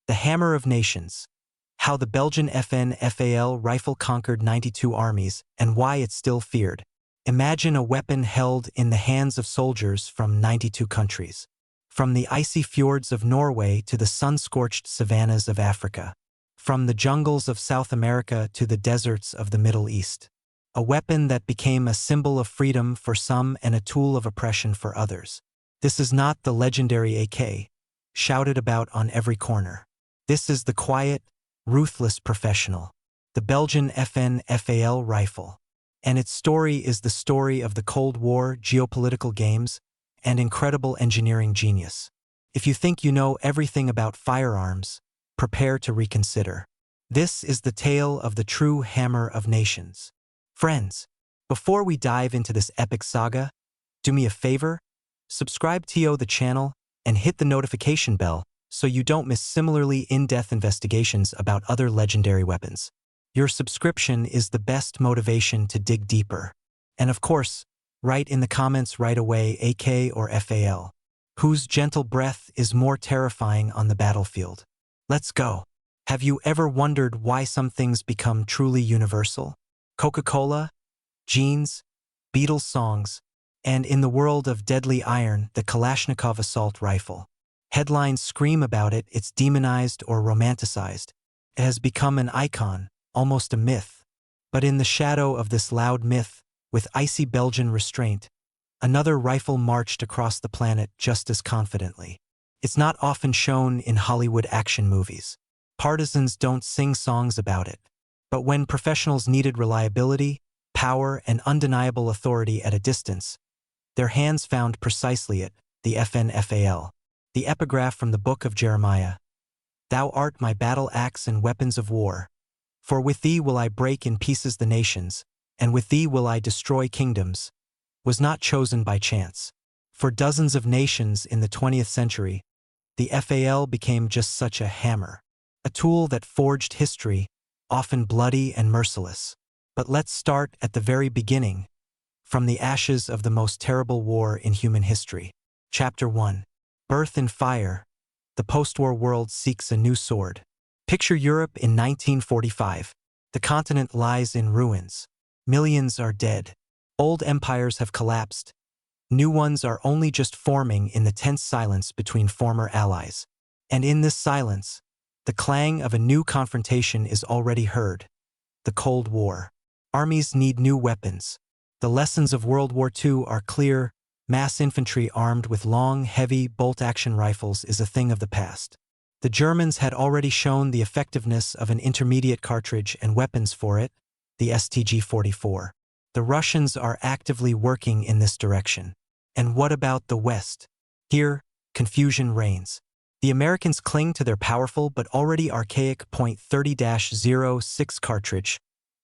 The Hammer of Nations. How the Belgian FN FAL rifle conquered 92 armies and why it's still feared. Imagine a weapon held in the hands of soldiers from 92 countries. From the icy fjords of Norway to the sun-scorched savannas of Africa. From the jungles of South America to the deserts of the Middle East. A weapon that became a symbol of freedom for some and a tool of oppression for others. This is not the legendary AK, shouted about on every corner. This is the quiet, ruthless professional. The Belgian FN FAL rifle. And its story is the story of the Cold War, geopolitical games, and incredible engineering genius. If you think you know everything about firearms, prepare to reconsider. This is the tale of the true Hammer of Nations. Friends, before we dive into this epic saga, do me a favor, subscribe to the channel and hit the notification bell so you don't miss similarly in-depth investigations about other legendary weapons. Your subscription is the best motivation to dig deeper. And of course, write in the comments right away AK or FAL. Whose gentle breath is more terrifying on the battlefield? Let's go. Have you ever wondered why some things become truly universal? Coca-Cola, jeans, Beatles songs, and in the world of deadly iron, the Kalashnikov assault rifle. Headlines scream about it, it's demonized or romanticized. It has become an icon, almost a myth. But in the shadow of this loud myth, with icy Belgian restraint, another rifle marched across the planet just as confidently. It's not often shown in Hollywood action movies. Partisans don't sing songs about it. But when professionals needed reliability, power, and undeniable authority at a distance, their hands found precisely it, the FN FAL. The epigraph from the book of Jeremiah. Thou art my battle axe and weapons of war. For with thee will I break in pieces the nations, and with thee will I destroy kingdoms, was not chosen by chance. For dozens of nations in the 20th century, the FAL became just such a hammer, a tool that forged history, often bloody and merciless. But let's start at the very beginning, from the ashes of the most terrible war in human history. Chapter 1. Birth in Fire. The post-war world seeks a new sword. Picture Europe in 1945. The continent lies in ruins. Millions are dead. Old empires have collapsed. New ones are only just forming in the tense silence between former allies. And in this silence, the clang of a new confrontation is already heard. The Cold War. Armies need new weapons. The lessons of World War II are clear. Mass infantry armed with long, heavy, bolt-action rifles is a thing of the past. The Germans had already shown the effectiveness of an intermediate cartridge and weapons for it, the STG-44. The Russians are actively working in this direction. And what about the West? Here, confusion reigns. The Americans cling to their powerful but already archaic .30-06 cartridge,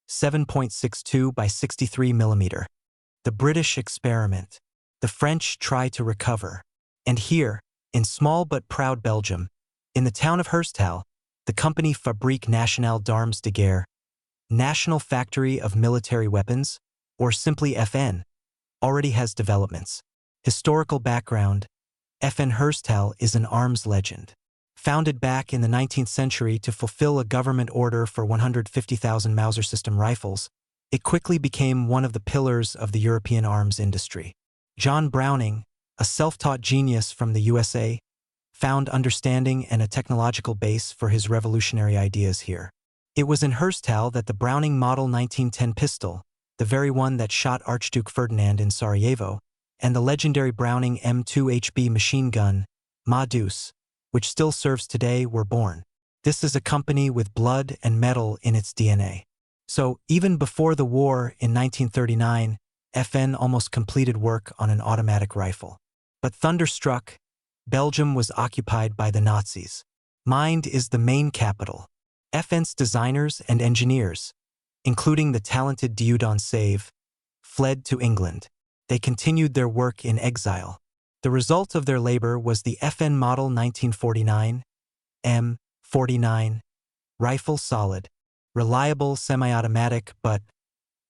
7.62 by 63 mm. The British experiment. The French try to recover. And here, in small but proud Belgium, in the town of Herstal, the company Fabrique Nationale d'Armes de Guerre, National Factory of Military Weapons, or simply FN, already has developments. Historical background: FN Herstal is an arms legend. Founded back in the 19th century to fulfill a government order for 150,000 Mauser system rifles, it quickly became one of the pillars of the European arms industry. John Browning, a self-taught genius from the USA, found understanding and a technological base for his revolutionary ideas here. It was in Herstal that the Browning Model 1910 pistol, the very one that shot Archduke Ferdinand in Sarajevo, and the legendary Browning M2HB machine gun, Ma Deuce, which still serves today, were born. This is a company with blood and metal in its DNA. So, even before the war in 1939, FN almost completed work on an automatic rifle. But thunderstruck, Belgium was occupied by the Nazis. Mind is the main capital. FN's designers and engineers, including the talented Dieudonné Save, fled to England. They continued their work in exile. The result of their labor was the FN Model 1949 M49 rifle, solid, reliable, semi-automatic, but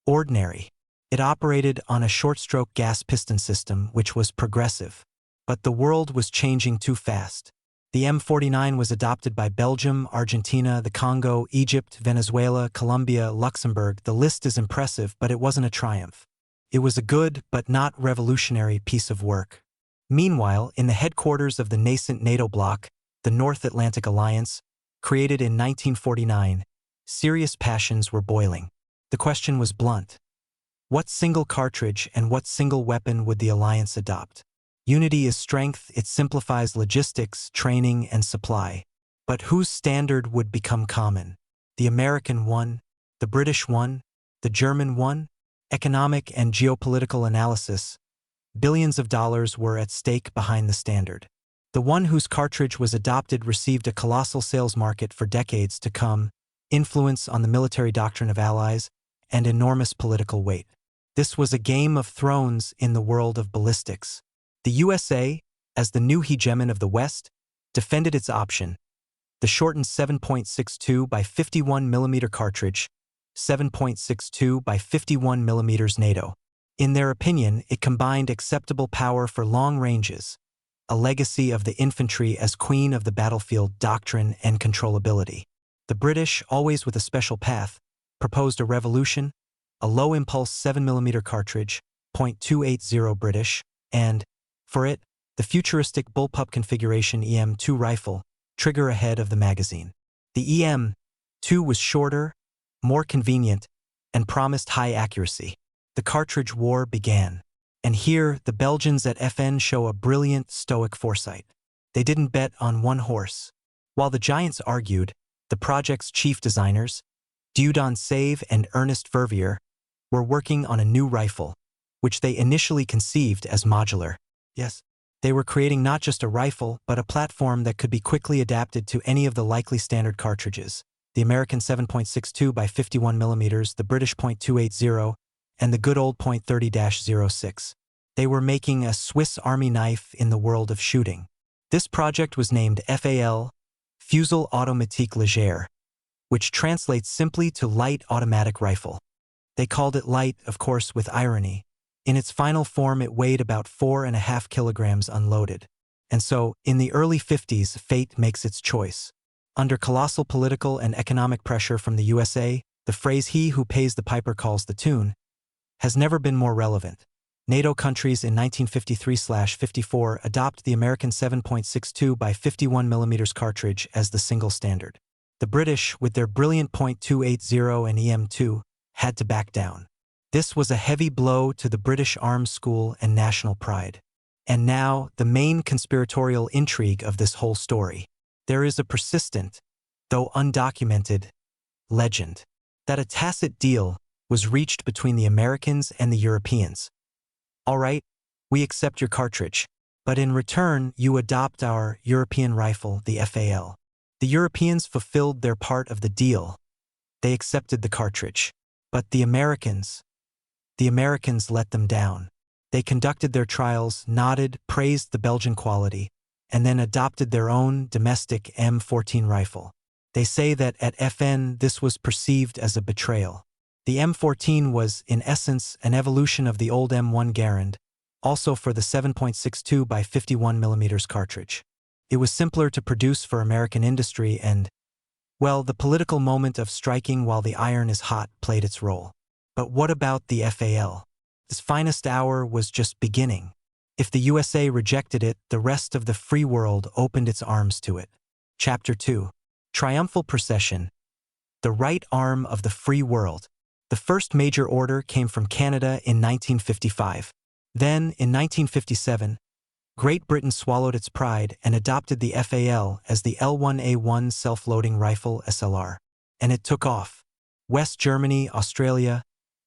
ordinary. It operated on a short-stroke gas piston system which was progressive. But the world was changing too fast. The M49 was adopted by Belgium, Argentina, the Congo, Egypt, Venezuela, Colombia, Luxembourg. The list is impressive, but it wasn't a triumph. It was a good, but not revolutionary piece of work. Meanwhile, in the headquarters of the nascent NATO bloc, the North Atlantic Alliance, created in 1949, serious passions were boiling. The question was blunt. What single cartridge and what single weapon would the alliance adopt? Unity is strength, it simplifies logistics, training, and supply. But whose standard would become common? The American one? The British one? The German one? Economic and geopolitical analysis. Billions of dollars were at stake behind the standard. The one whose cartridge was adopted received a colossal sales market for decades to come, influence on the military doctrine of allies, and enormous political weight. This was a game of thrones in the world of ballistics. The USA, as the new hegemon of the West, defended its option, the shortened 7.62 by 51 mm cartridge, 7.62 by 51 mm NATO. In their opinion, it combined acceptable power for long ranges, a legacy of the infantry as queen of the battlefield doctrine and controllability. The British, always with a special path, proposed a revolution, a low-impulse 7mm cartridge, .280 British, and, for it, the futuristic bullpup configuration EM2 rifle, trigger ahead of the magazine. The EM2 was shorter, more convenient, and promised high accuracy. The cartridge war began. And here, the Belgians at FN show a brilliant, stoic foresight. They didn't bet on one horse. While the giants argued, the project's chief designers, Dieudonné Save and Ernest Verviers, were working on a new rifle, which they initially conceived as modular. Yes, they were creating not just a rifle, but a platform that could be quickly adapted to any of the likely standard cartridges. The American 7.62 by 51 mm, the British .280, and the good old .30-06. They were making a Swiss Army knife in the world of shooting. This project was named FAL, Fusil Automatique Légère, which translates simply to light automatic rifle. They called it light, of course, with irony. In its final form, it weighed about 4.5 kilograms unloaded. And so, in the early 50s, fate makes its choice. Under colossal political and economic pressure from the USA, the phrase "he who pays the piper calls the tune" has never been more relevant. NATO countries in 1953/54 adopt the American 7.62 by 51 mm cartridge as the single standard. The British, with their brilliant .280 and EM2, had to back down. This was a heavy blow to the British arms school and national pride. And now, the main conspiratorial intrigue of this whole story. There is a persistent, though undocumented, legend that a tacit deal was reached between the Americans and the Europeans. All right, we accept your cartridge, but in return, you adopt our European rifle, the FAL. The Europeans fulfilled their part of the deal. They accepted the cartridge. But the Americans let them down. They conducted their trials, nodded, praised the Belgian quality, and then adopted their own domestic M14 rifle. They say that at FN this was perceived as a betrayal. The M14 was, in essence, an evolution of the old M1 Garand, also for the 7.62 by 51 mm cartridge. It was simpler to produce for American industry and, well, the political moment of striking while the iron is hot played its role. But what about the FAL? Its finest hour was just beginning. If the USA rejected it, the rest of the free world opened its arms to it. Chapter 2. Triumphal Procession. The right arm of the free world. The first major order came from Canada in 1955. Then, in 1957, Great Britain swallowed its pride and adopted the FAL as the L1A1 self-loading rifle SLR. And it took off. West Germany, Australia,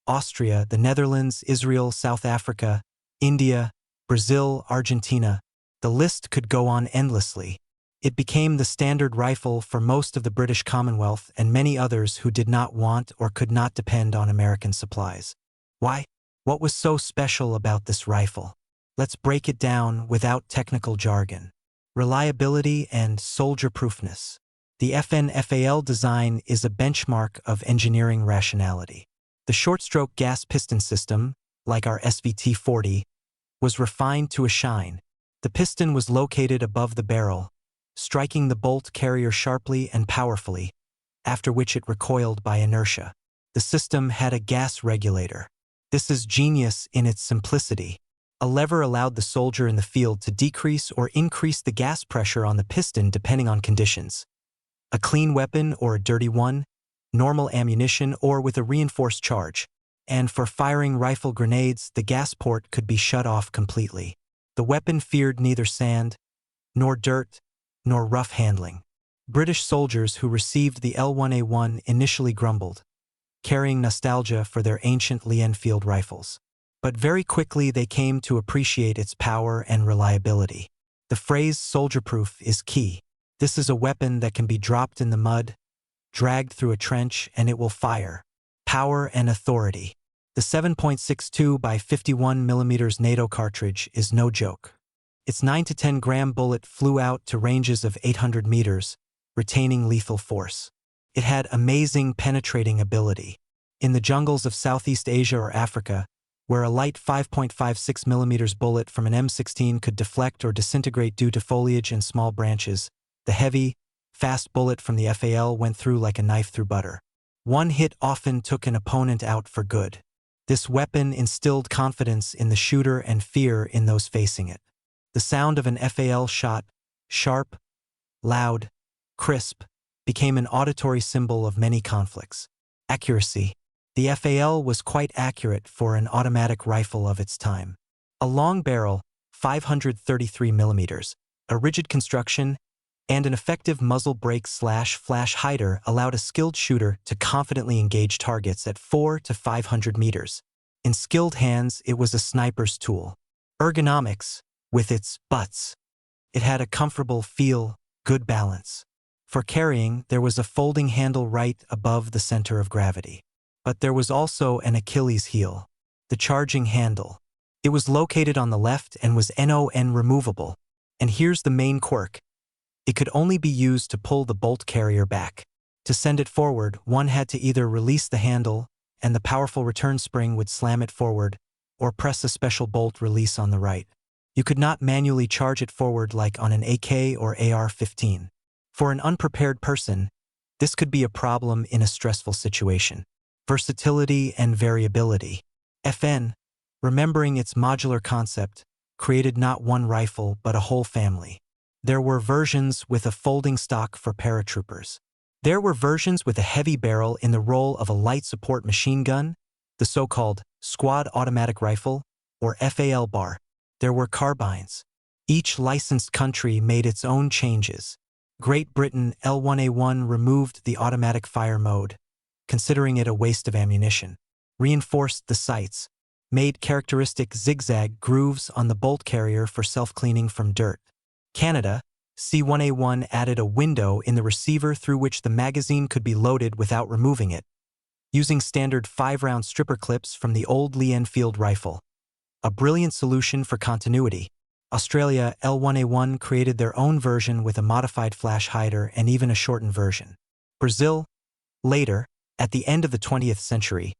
Austria, the Netherlands, Israel, South Africa, India, Brazil, Argentina. The list could go on endlessly. It became the standard rifle for most of the British Commonwealth and many others who did not want or could not depend on American supplies. Why? What was so special about this rifle? Let's break it down without technical jargon. Reliability and soldier-proofness. The FN FAL design is a benchmark of engineering rationality. The short-stroke gas piston system, like our SVT-40, was refined to a shine. The piston was located above the barrel, striking the bolt carrier sharply and powerfully, after which it recoiled by inertia. The system had a gas regulator. This is genius in its simplicity. A lever allowed the soldier in the field to decrease or increase the gas pressure on the piston depending on conditions. A clean weapon or a dirty one, normal ammunition or with a reinforced charge. And for firing rifle grenades, the gas port could be shut off completely. The weapon feared neither sand, nor dirt, nor rough handling. British soldiers who received the L1A1 initially grumbled, carrying nostalgia for their ancient Lee Enfield rifles. But very quickly they came to appreciate its power and reliability. The phrase soldier-proof is key. This is a weapon that can be dropped in the mud, dragged through a trench, and it will fire. Power and authority. The 7.62 by 51 mm NATO cartridge is no joke. Its 9 to 10 gram bullet flew out to ranges of 800 meters, retaining lethal force. It had amazing penetrating ability. In the jungles of Southeast Asia or Africa, where a light 5.56 mm bullet from an M16 could deflect or disintegrate due to foliage and small branches, the heavy, fast bullet from the FAL went through like a knife through butter. One hit often took an opponent out for good. This weapon instilled confidence in the shooter and fear in those facing it. The sound of an FAL shot, sharp, loud, crisp, became an auditory symbol of many conflicts. Accuracy. The FAL was quite accurate for an automatic rifle of its time. A long barrel, 533 mm, a rigid construction, and an effective muzzle brake/flash hider allowed a skilled shooter to confidently engage targets at 400 to 500 meters. In skilled hands, it was a sniper's tool. Ergonomics, with its butts. It had a comfortable feel, good balance. For carrying, there was a folding handle right above the center of gravity. But there was also an Achilles heel. The charging handle. It was located on the left and was NON removable. And here's the main quirk. It could only be used to pull the bolt carrier back. To send it forward, one had to either release the handle, and the powerful return spring would slam it forward, or press a special bolt release on the right. You could not manually charge it forward like on an AK or AR-15. For an unprepared person, this could be a problem in a stressful situation. Versatility and variability. FN, remembering its modular concept, created not one rifle but a whole family. There were versions with a folding stock for paratroopers. There were versions with a heavy barrel in the role of a light support machine gun, the so-called squad automatic rifle, or FAL bar. There were carbines. Each licensed country made its own changes. Great Britain L1A1 removed the automatic fire mode, considering it a waste of ammunition, reinforced the sights, made characteristic zigzag grooves on the bolt carrier for self-cleaning from dirt. Canada, C1A1 added a window in the receiver through which the magazine could be loaded without removing it, using standard 5-round stripper clips from the old Lee Enfield rifle. A brilliant solution for continuity. Australia L1A1 created their own version with a modified flash hider and even a shortened version. Brazil, later, at the end of the 20th century,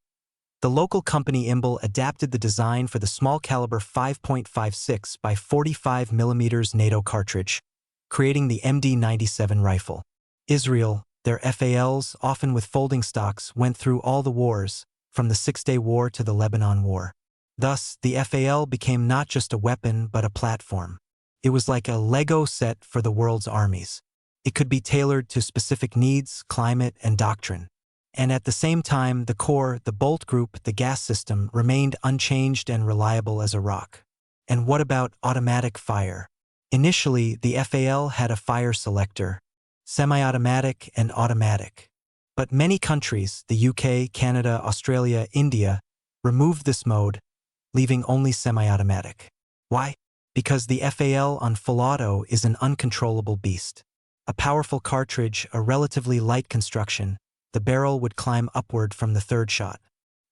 the local company Imbel adapted the design for the small caliber 5.56 by 45 mm NATO cartridge, creating the MD-97 rifle. Israel, their FALs, often with folding stocks, went through all the wars, from the Six-Day War to the Lebanon War. Thus, the FAL became not just a weapon but a platform. It was like a Lego set for the world's armies. It could be tailored to specific needs, climate, and doctrine. And at the same time, the core, the bolt group, the gas system remained unchanged and reliable as a rock. And what about automatic fire? Initially, the FAL had a fire selector, semi-automatic and automatic. But many countries, the UK, Canada, Australia, India, removed this mode, leaving only semi-automatic. Why? Because the FAL on full auto is an uncontrollable beast. A powerful cartridge, a relatively light construction, the barrel would climb upward from the third shot.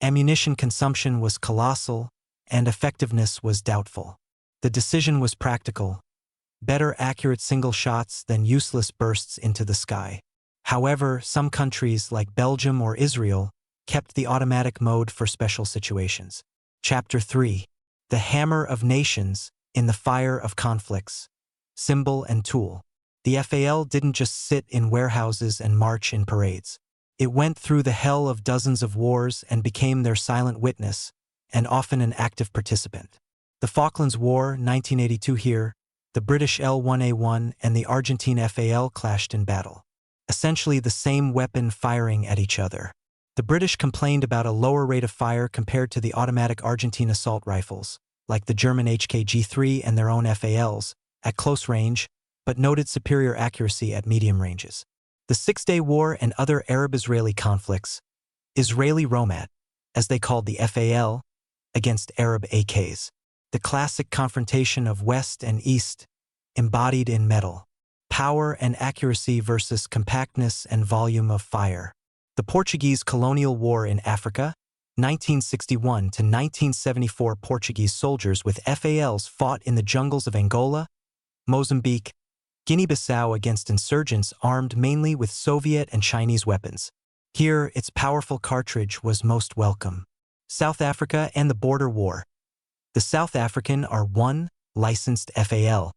Ammunition consumption was colossal, and effectiveness was doubtful. The decision was practical. Better accurate single shots than useless bursts into the sky. However, some countries, like Belgium or Israel, kept the automatic mode for special situations. Chapter 3. The Hammer of Nations in the Fire of Conflicts. Symbol and Tool. The FAL didn't just sit in warehouses and march in parades. It went through the hell of dozens of wars and became their silent witness, and often an active participant. The Falklands War, 1982 here, the British L1A1 and the Argentine FAL clashed in battle. Essentially the same weapon firing at each other. The British complained about a lower rate of fire compared to the automatic Argentine assault rifles, like the German HK-G3 and their own FALs, at close range, but noted superior accuracy at medium ranges. The Six-Day War and other Arab-Israeli conflicts, Israeli Romat, as they called the FAL, against Arab AKs. The classic confrontation of West and East, embodied in metal. Power and accuracy versus compactness and volume of fire. The Portuguese colonial war in Africa, 1961 to 1974. Portuguese soldiers with FALs fought in the jungles of Angola, Mozambique, Guinea-Bissau against insurgents armed mainly with Soviet and Chinese weapons. Here, its powerful cartridge was most welcome. South Africa and the Border War. The South African R1, licensed FAL,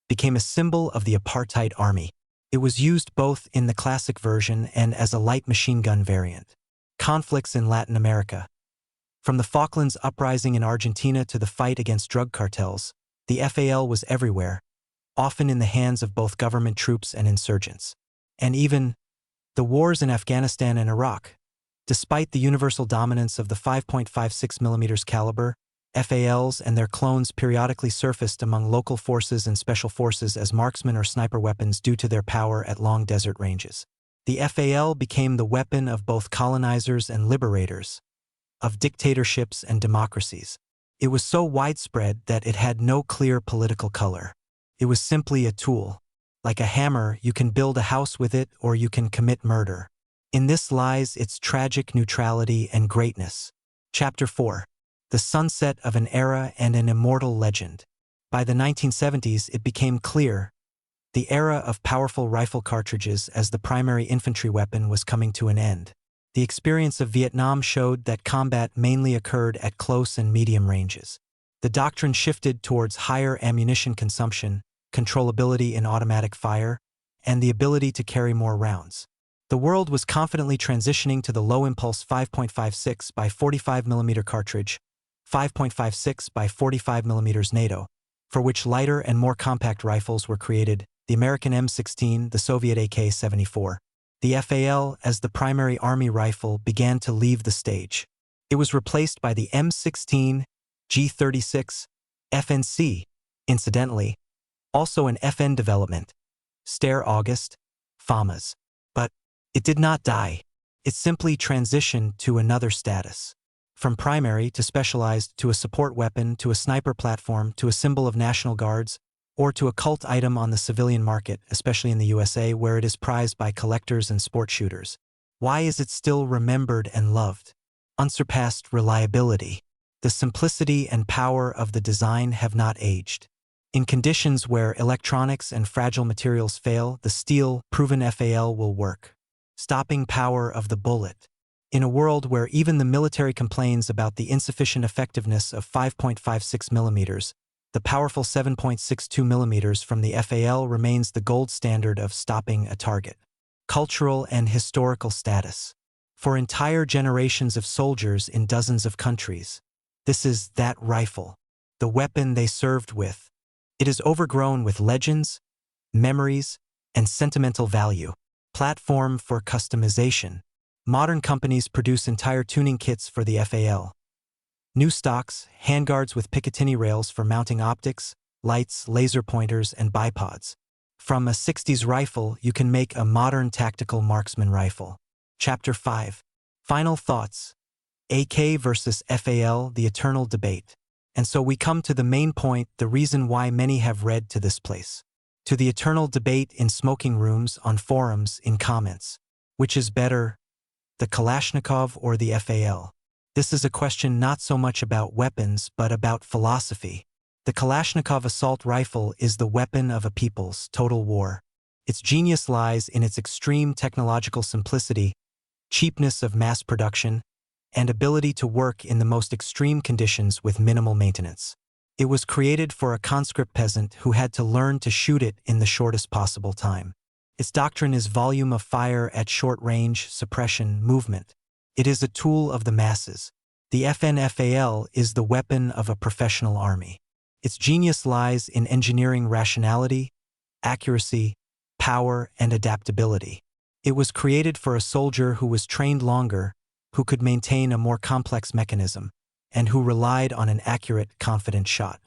became a symbol of the apartheid army. It was used both in the classic version and as a light machine gun variant. Conflicts in Latin America. From the Falklands uprising in Argentina to the fight against drug cartels, the FAL was everywhere, often in the hands of both government troops and insurgents. And even the wars in Afghanistan and Iraq. Despite the universal dominance of the 5.56mm caliber, FALs and their clones periodically surfaced among local forces and special forces as marksman or sniper weapons due to their power at long desert ranges. The FAL became the weapon of both colonizers and liberators, of dictatorships and democracies. It was so widespread that it had no clear political color. It was simply a tool. Like a hammer, you can build a house with it or you can commit murder. In this lies its tragic neutrality and greatness. Chapter 4. The sunset of an era and an immortal legend. By the 1970s, it became clear the era of powerful rifle cartridges as the primary infantry weapon was coming to an end. The experience of Vietnam showed that combat mainly occurred at close and medium ranges. The doctrine shifted towards higher ammunition consumption, controllability in automatic fire, and the ability to carry more rounds. The world was confidently transitioning to the low-impulse 5.56 by 45mm cartridge, 5.56 by 45mm NATO, for which lighter and more compact rifles were created, the American M16, the Soviet AK-74. The FAL, as the primary army rifle, began to leave the stage. It was replaced by the M16, G36, FNC, incidentally, also an FN development, Steyr August, FAMAS. But it did not die. It simply transitioned to another status. From primary to specialized to a support weapon to a sniper platform to a symbol of National Guards or to a cult item on the civilian market, especially in the USA where it is prized by collectors and sport shooters. Why is it still remembered and loved? Unsurpassed reliability. The simplicity and power of the design have not aged. In conditions where electronics and fragile materials fail, the steel-proven FAL will work. Stopping power of the bullet. In a world where even the military complains about the insufficient effectiveness of 5.56mm, the powerful 7.62mm from the FAL remains the gold standard of stopping a target. Cultural and historical status. For entire generations of soldiers in dozens of countries, this is that rifle, the weapon they served with. It is overgrown with legends, memories, and sentimental value. Platform for customization. Modern companies produce entire tuning kits for the FAL. New stocks, handguards with Picatinny rails for mounting optics, lights, laser pointers, and bipods. From a 60s rifle, you can make a modern tactical marksman rifle. Chapter 5. Final thoughts. AK versus FAL, the eternal debate. And so we come to the main point, the reason why many have read to this place. To the eternal debate in smoking rooms, on forums, in comments. Which is better, the Kalashnikov or the FAL? This is a question not so much about weapons, but about philosophy. The Kalashnikov assault rifle is the weapon of a people's total war. Its genius lies in its extreme technological simplicity, cheapness of mass production, and ability to work in the most extreme conditions with minimal maintenance. It was created for a conscript peasant who had to learn to shoot it in the shortest possible time. Its doctrine is volume of fire at short range, suppression, movement. It is a tool of the masses. The FN FAL is the weapon of a professional army. Its genius lies in engineering rationality, accuracy, power, and adaptability. It was created for a soldier who was trained longer, who could maintain a more complex mechanism, and who relied on an accurate, confident shot.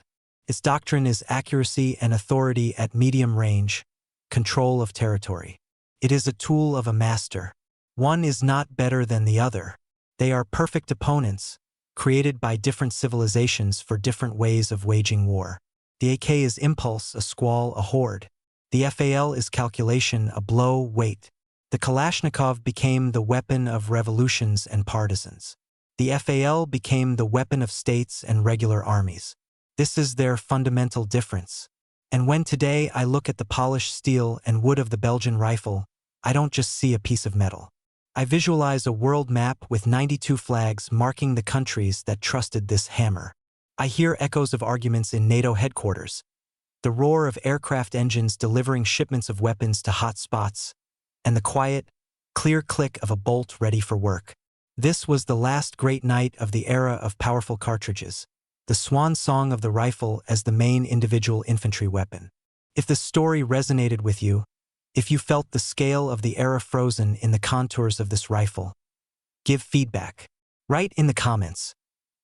Its doctrine is accuracy and authority at medium range, control of territory. It is a tool of a master. One is not better than the other. They are perfect opponents, created by different civilizations for different ways of waging war. The AK is impulse, a squall, a horde. The FAL is calculation, a blow, weight. The Kalashnikov became the weapon of revolutions and partisans. The FAL became the weapon of states and regular armies. This is their fundamental difference. And when today I look at the polished steel and wood of the Belgian rifle, I don't just see a piece of metal. I visualize a world map with 92 flags marking the countries that trusted this hammer. I hear echoes of arguments in NATO headquarters, the roar of aircraft engines delivering shipments of weapons to hot spots, and the quiet, clear click of a bolt ready for work. This was the last great night of the era of powerful cartridges, the swan song of the rifle as the main individual infantry weapon. If the story resonated with you, if you felt the scale of the era frozen in the contours of this rifle, give feedback. Write in the comments.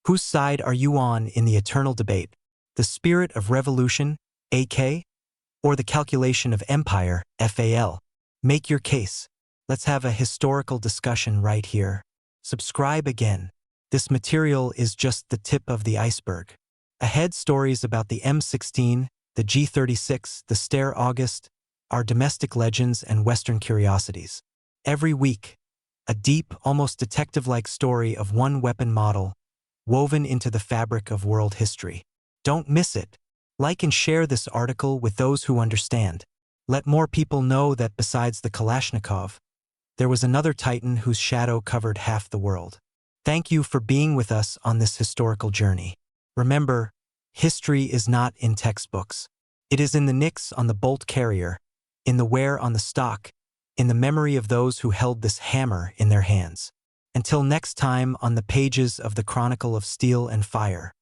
Whose side are you on in the eternal debate? The spirit of revolution, AK, or the calculation of empire, FAL? Make your case. Let's have a historical discussion right here. Subscribe again. This material is just the tip of the iceberg. Ahead, stories about the M16, the G36, the Steyr August, our domestic legends and Western curiosities. Every week, a deep, almost detective-like story of one weapon model woven into the fabric of world history. Don't miss it. Like and share this article with those who understand. Let more people know that besides the Kalashnikov, there was another titan whose shadow covered half the world. Thank you for being with us on this historical journey. Remember, history is not in textbooks. It is in the nicks on the bolt carrier, in the wear on the stock, in the memory of those who held this hammer in their hands. Until next time on the pages of the Chronicle of Steel and Fire.